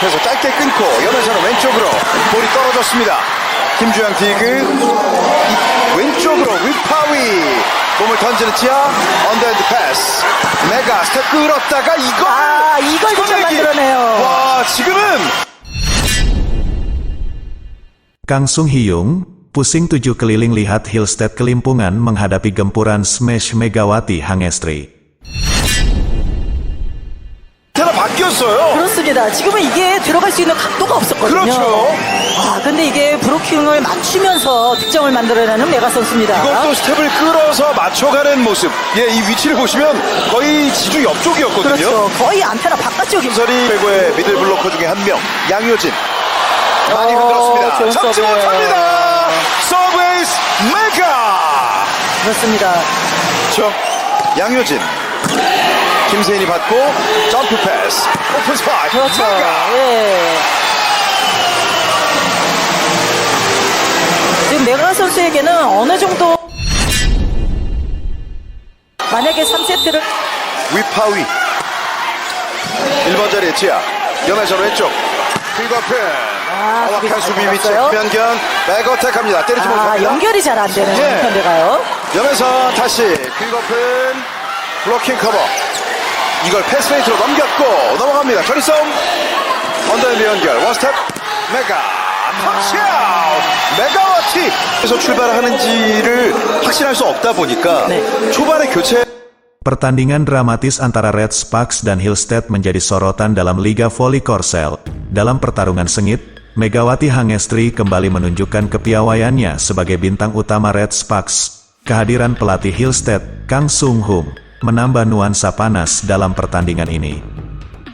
앞에서 짧게 끊고 연회전은 왼쪽으로 볼이 떨어졌습니다. 김주영 디그 왼쪽으로 위파위 몸을 던지는 지하 언더핸드 패스 메가 스텝 끌었다가 이걸 득점 만들어내요. 와 지금은 Kang Sung Hyung, pusing 7 keliling lihat Hillstead kelimpungan menghadapi gempuran smash Megawati Hangestri. 테라 바뀌었어요. 그렇습니다. 지금은 이게 들어갈 수 있는 각도가 없었거든요. 그렇죠. 근데 이게 브로킹을 맞추면서 득점을 만들어내는 메가 선수입니다. 이것도 스텝을 끌어서 맞춰가는 모습. 예, 이 위치를 보시면 거의 지주 옆쪽이었거든요. 그렇죠. 거의 안테나 바깥쪽이. 전설이 최고의 미들 블로커 중에 한 명, 양효진. 많이 흔들었습니다. 좋은 잡지 서브예요. 못합니다. 서브에이스 메가. 그렇습니다. 그렇죠. 양효진. 김세인이 받고 점프 패스. 오픈 스파이. 그렇죠. 메가. 예. 지금 메가 선수에게는 어느 정도 만약에 3세트를 위파위 1번 자리에 지하 연회전 왼쪽 퀵어펜 정확한 수비 위치 좋았어요. 김현경 백어택 합니다. 때리지 못합니다. 연결이 잘 안 되는 예. 현대가요. 연회전 다시 퀵어펜 블로킹 커버 이걸 패스페이트로 넘겼고 넘어갑니다. 거리 싸움 언더핸드 연결 원스텝 메가 터치아웃 메가와티 에서 출발하는지를 확신할 수 없다 보니까 초반에 교체 Pertandingan dramatis antara Red Sparks dan Hillstead menjadi sorotan dalam Liga Voli Korsel. Dalam pertarungan sengit, Megawati Hangestri kembali menunjukkan kepiawaiannya sebagai bintang utama Red Sparks. Kehadiran pelatih Hillstead, Kang Sung Hyung, menambah nuansa panas dalam pertandingan ini.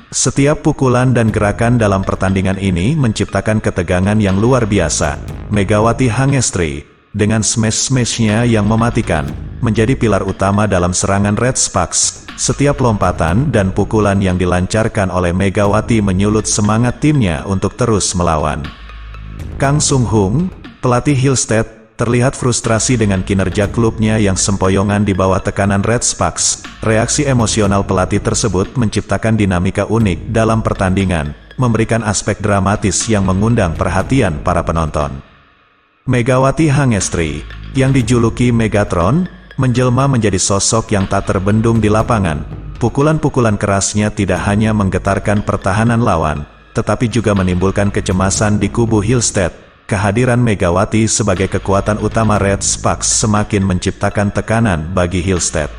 Setiap pukulan dan gerakan dalam pertandingan ini menciptakan ketegangan yang luar biasa. Megawati Hangestri, dengan smash-smashnya yang mematikan, menjadi pilar utama dalam serangan Red Sparks. Setiap lompatan dan pukulan yang dilancarkan oleh Megawati menyulut semangat timnya untuk terus melawan. Kang Sung Hyung, pelatih Hillstead, terlihat frustrasi dengan kinerja klubnya yang sempoyongan di bawah tekanan Red Sparks. Reaksi emosional pelatih tersebut menciptakan dinamika unik dalam pertandingan, memberikan aspek dramatis yang mengundang perhatian para penonton. Megawati Hangestri, yang dijuluki Megatron, menjelma menjadi sosok yang tak terbendung di lapangan. Pukulan-pukulan kerasnya tidak hanya menggetarkan pertahanan lawan, tetapi juga menimbulkan kecemasan di kubu Hillstead. Kehadiran Megawati sebagai kekuatan utama Red Sparks semakin menciptakan tekanan bagi Hillstead.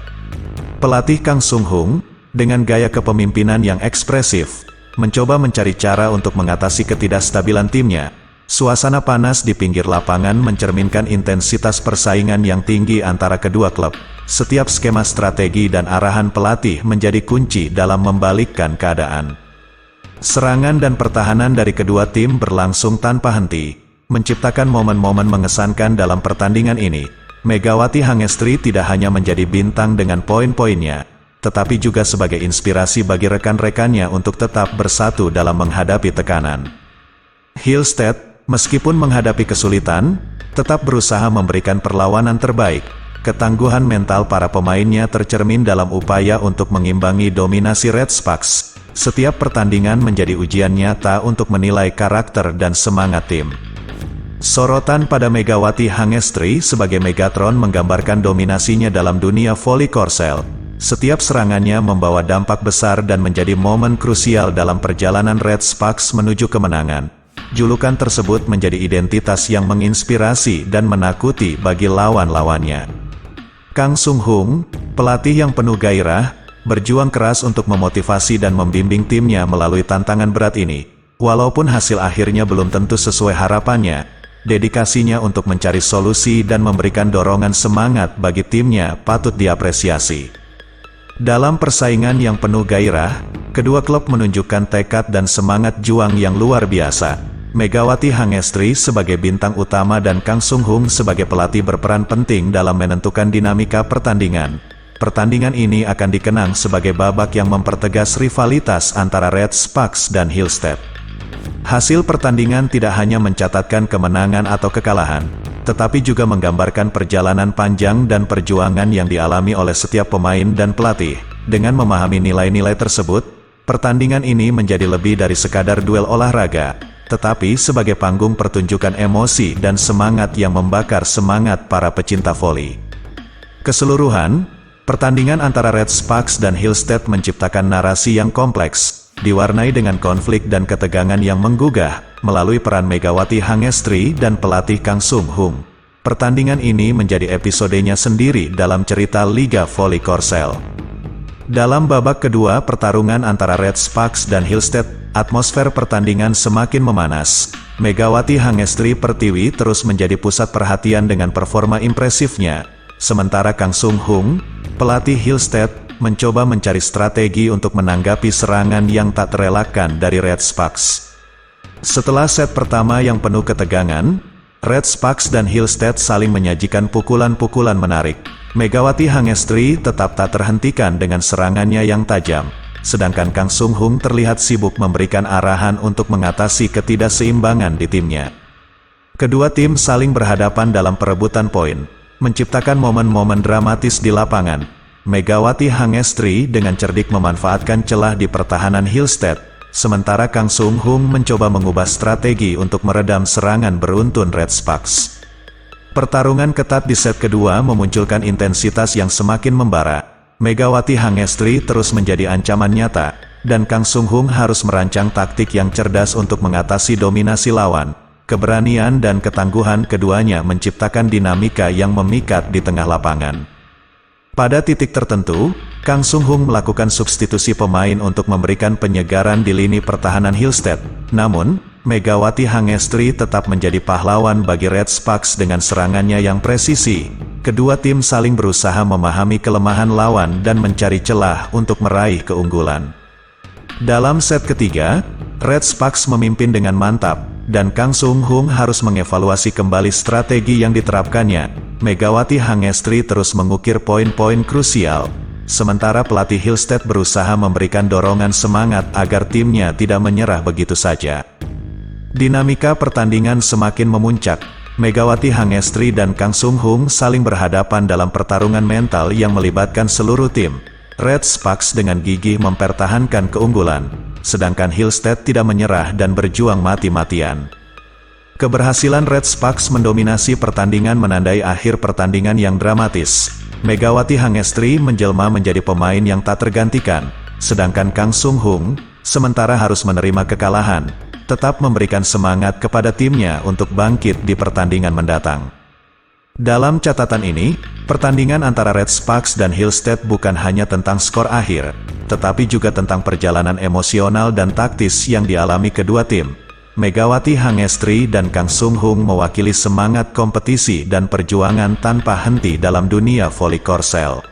Pelatih Kang Sung Hyung, dengan gaya kepemimpinan yang ekspresif, mencoba mencari cara untuk mengatasi ketidakstabilan timnya. Suasana panas di pinggir lapangan mencerminkan intensitas persaingan yang tinggi antara kedua klub. Setiap skema strategi dan arahan pelatih menjadi kunci dalam membalikkan keadaan. Serangan dan pertahanan dari kedua tim berlangsung tanpa henti, menciptakan momen-momen mengesankan dalam pertandingan ini. Megawati Hangestri tidak hanya menjadi bintang dengan poin-poinnya, tetapi juga sebagai inspirasi bagi rekan-rekannya untuk tetap bersatu dalam menghadapi tekanan. Hillstead, meskipun menghadapi kesulitan, tetap berusaha memberikan perlawanan terbaik. Ketangguhan mental para pemainnya tercermin dalam upaya untuk mengimbangi dominasi Red Sparks. Setiap pertandingan menjadi ujian nyata untuk menilai karakter dan semangat tim. Sorotan pada Megawati Hangestri sebagai Megatron menggambarkan dominasinya dalam dunia voli korsel. Setiap serangannya membawa dampak besar dan menjadi momen krusial dalam perjalanan Red Sparks menuju kemenangan. Julukan tersebut menjadi identitas yang menginspirasi dan menakuti bagi lawan-lawannya. Kang Sung Hyung, pelatih yang penuh gairah, berjuang keras untuk memotivasi dan membimbing timnya melalui tantangan berat ini. Walaupun hasil akhirnya belum tentu sesuai harapannya, dedikasinya untuk mencari solusi dan memberikan dorongan semangat bagi timnya patut diapresiasi. Dalam persaingan yang penuh gairah, kedua klub menunjukkan tekad dan semangat juang yang luar biasa. Megawati Hangestri sebagai bintang utama dan Kang Sung Hyung sebagai pelatih berperan penting dalam menentukan dinamika pertandingan. Pertandingan ini akan dikenang sebagai babak yang mempertegas rivalitas antara Red Sparks dan Hillstead. Hasil pertandingan tidak hanya mencatatkan kemenangan atau kekalahan, tetapi juga menggambarkan perjalanan panjang dan perjuangan yang dialami oleh setiap pemain dan pelatih. Dengan memahami nilai-nilai tersebut, pertandingan ini menjadi lebih dari sekadar duel olahraga, tetapi sebagai panggung pertunjukan emosi dan semangat yang membakar semangat para pecinta voli. Keseluruhan, pertandingan antara Red Sparks dan Hillstead menciptakan narasi yang kompleks, diwarnai dengan konflik dan ketegangan yang menggugah, melalui peran Megawati Hangestri dan pelatih Kang Sung Hung. Pertandingan ini menjadi episodenya sendiri dalam cerita Liga Voli Korsel. Dalam babak kedua pertarungan antara Red Sparks dan Hillstead, atmosfer pertandingan semakin memanas. Megawati Hangestri Pertiwi terus menjadi pusat perhatian dengan performa impresifnya, sementara Kang Sung Hung, pelatih Hillstead, mencoba mencari strategi untuk menanggapi serangan yang tak terelakkan dari Red Sparks. Setelah set pertama yang penuh ketegangan, Red Sparks dan Hillstead saling menyajikan pukulan-pukulan menarik. Megawati Hangestri tetap tak terhentikan dengan serangannya yang tajam, sedangkan Kang Sung Hung terlihat sibuk memberikan arahan untuk mengatasi ketidakseimbangan di timnya. Kedua tim saling berhadapan dalam perebutan poin, menciptakan momen-momen dramatis di lapangan. Megawati Hangestri dengan cerdik memanfaatkan celah di pertahanan Hillstead, sementara Kang Sung Hung mencoba mengubah strategi untuk meredam serangan beruntun Red Sparks. Pertarungan ketat di set kedua memunculkan intensitas yang semakin membara. Megawati Hangestri terus menjadi ancaman nyata, dan Kang Sung Hung harus merancang taktik yang cerdas untuk mengatasi dominasi lawan. Keberanian dan ketangguhan keduanya menciptakan dinamika yang memikat di tengah lapangan. Pada titik tertentu, Kang Sung Hung melakukan substitusi pemain untuk memberikan penyegaran di lini pertahanan Hillstead. Namun, Megawati Hangestri tetap menjadi pahlawan bagi Red Sparks dengan serangannya yang presisi. Kedua tim saling berusaha memahami kelemahan lawan dan mencari celah untuk meraih keunggulan. Dalam set ketiga, Red Sparks memimpin dengan mantap, dan Kang Sung Hung harus mengevaluasi kembali strategi yang diterapkannya. Megawati Hangestri terus mengukir poin-poin krusial, sementara pelatih Hillstead berusaha memberikan dorongan semangat agar timnya tidak menyerah begitu saja. Dinamika pertandingan semakin memuncak. Megawati Hangestri dan Kang Sung Hung saling berhadapan dalam pertarungan mental yang melibatkan seluruh tim. Red Sparks dengan gigih mempertahankan keunggulan, sedangkan Hillstead tidak menyerah dan berjuang mati-matian. Keberhasilan Red Sparks mendominasi pertandingan menandai akhir pertandingan yang dramatis. Megawati Hangestri menjelma menjadi pemain yang tak tergantikan, sedangkan Kang Sung Hung, sementara harus menerima kekalahan, tetap memberikan semangat kepada timnya untuk bangkit di pertandingan mendatang. Dalam catatan ini, pertandingan antara Red Sparks dan Hillstead bukan hanya tentang skor akhir, tetapi juga tentang perjalanan emosional dan taktis yang dialami kedua tim. Megawati Hangestri dan Kang Sung Hung mewakili semangat kompetisi dan perjuangan tanpa henti dalam dunia voli korsel.